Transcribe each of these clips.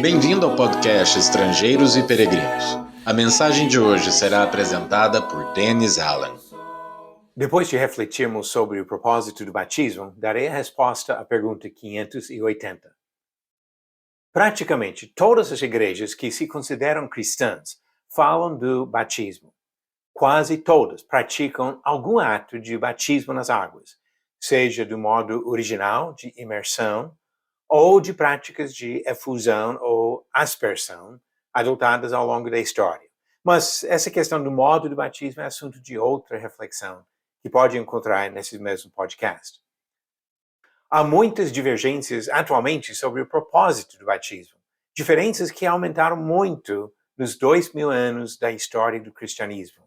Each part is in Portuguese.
Bem-vindo ao podcast Estrangeiros e Peregrinos. A mensagem de hoje será apresentada por Dennis Allen. Depois de refletirmos sobre o propósito do batismo, darei a resposta à pergunta 580. Praticamente todas as igrejas que se consideram cristãs falam do batismo. Quase todas praticam algum ato de batismo nas águas, seja do modo original, de imersão, ou de práticas de efusão ou aspersão adotadas ao longo da história. Mas essa questão do modo do batismo é assunto de outra reflexão que pode encontrar nesse mesmo podcast. Há muitas divergências atualmente sobre o propósito do batismo, diferenças que aumentaram muito nos 2000 anos da história do cristianismo.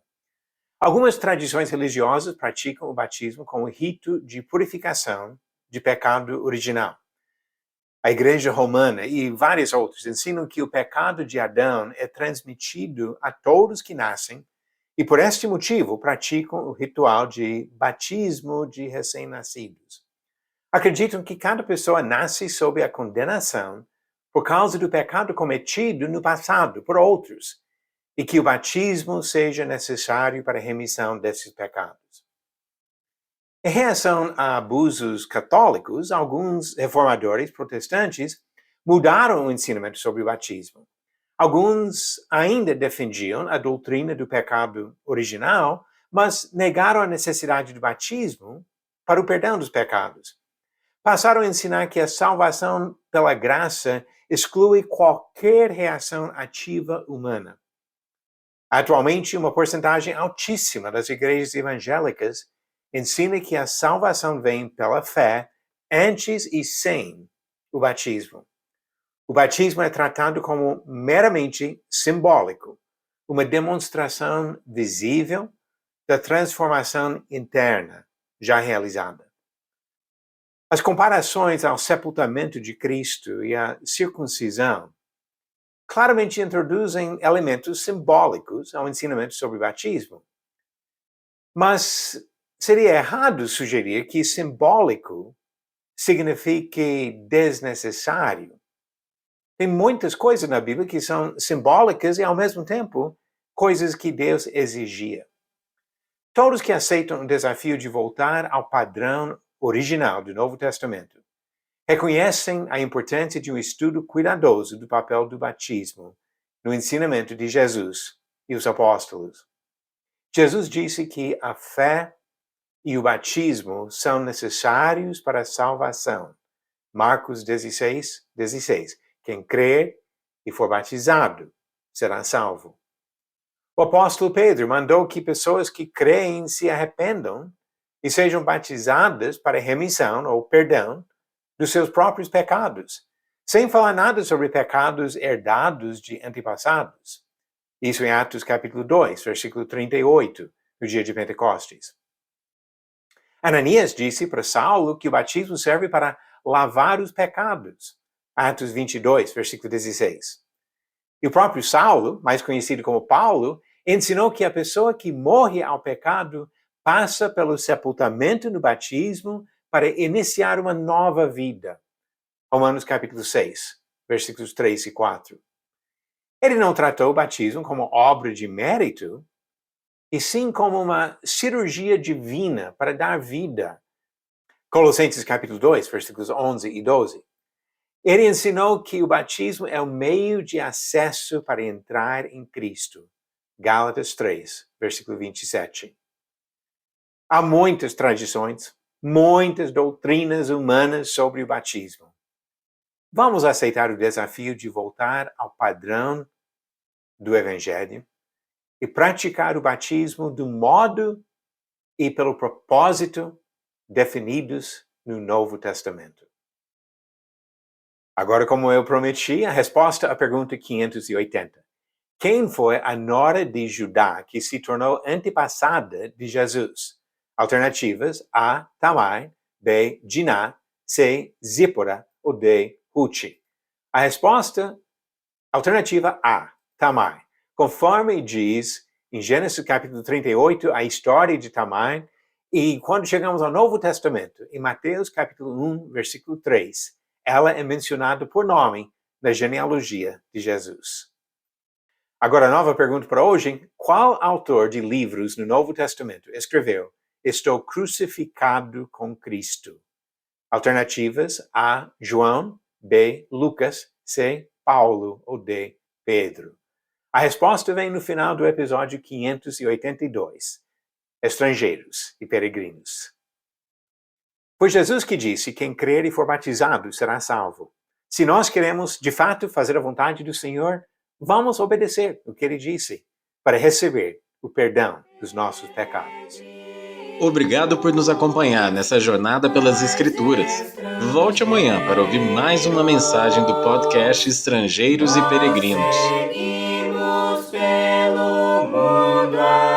Algumas tradições religiosas praticam o batismo como rito de purificação de pecado original. A Igreja Romana e várias outras ensinam que o pecado de Adão é transmitido a todos que nascem e, por este motivo, praticam o ritual de batismo de recém-nascidos. Acreditam que cada pessoa nasce sob a condenação por causa do pecado cometido no passado por outros e que o batismo seja necessário para a remissão desses pecados. Em reação a abusos católicos, alguns reformadores protestantes mudaram o ensinamento sobre o batismo. Alguns ainda defendiam a doutrina do pecado original, mas negaram a necessidade do batismo para o perdão dos pecados. Passaram a ensinar que a salvação pela graça exclui qualquer reação ativa humana. Atualmente, uma porcentagem altíssima das igrejas evangélicas ensina que a salvação vem pela fé antes e sem o batismo. O batismo é tratado como meramente simbólico, uma demonstração visível da transformação interna já realizada. As comparações ao sepultamento de Cristo e à circuncisão claramente introduzem elementos simbólicos ao ensinamento sobre o batismo. Mas seria errado sugerir que simbólico signifique desnecessário. Tem muitas coisas na Bíblia que são simbólicas e, ao mesmo tempo, coisas que Deus exigia. Todos que aceitam o desafio de voltar ao padrão original do Novo Testamento reconhecem a importância de um estudo cuidadoso do papel do batismo no ensinamento de Jesus e os apóstolos. Jesus disse que a fé e o batismo são necessários para a salvação. Marcos 16:16. Quem crer e for batizado será salvo. O apóstolo Pedro mandou que pessoas que creem se arrependam e sejam batizadas para remissão ou perdão dos seus próprios pecados, sem falar nada sobre pecados herdados de antepassados. Isso em Atos capítulo 2, versículo 38, no dia de Pentecostes. Ananias disse para Saulo que o batismo serve para lavar os pecados. Atos 22, versículo 16. E o próprio Saulo, mais conhecido como Paulo, ensinou que a pessoa que morre ao pecado passa pelo sepultamento no batismo para iniciar uma nova vida. Romanos capítulo 6, versículos 3 e 4. Ele não tratou o batismo como obra de mérito, e sim como uma cirurgia divina para dar vida. Colossenses capítulo 2, versículos 11 e 12. Ele ensinou que o batismo é o meio de acesso para entrar em Cristo. Gálatas 3, versículo 27. Há muitas tradições, muitas doutrinas humanas sobre o batismo. Vamos aceitar o desafio de voltar ao padrão do Evangelho e praticar o batismo do modo e pelo propósito definidos no Novo Testamento. Agora, como eu prometi, a resposta à pergunta 580. Quem foi a nora de Judá que se tornou antepassada de Jesus? Alternativas: A. Tamar, B. Diná, C. Zípora ou D. Ruth. A resposta, alternativa A. Tamar. Conforme diz em Gênesis capítulo 38, a história de Tamar, e quando chegamos ao Novo Testamento, em Mateus capítulo 1, versículo 3, ela é mencionada por nome da genealogia de Jesus. Agora, a nova pergunta para hoje: qual autor de livros no Novo Testamento escreveu "Estou crucificado com Cristo"? Alternativas: A. João, B. Lucas, C. Paulo ou D. Pedro. A resposta vem no final do episódio 582, Estrangeiros e Peregrinos. Foi Jesus que disse: quem crer e for batizado será salvo. Se nós queremos, de fato, fazer a vontade do Senhor, vamos obedecer o que Ele disse para receber o perdão dos nossos pecados. Obrigado por nos acompanhar nessa jornada pelas Escrituras. Volte amanhã para ouvir mais uma mensagem do podcast Estrangeiros e Peregrinos. Seguimos pelo mundo.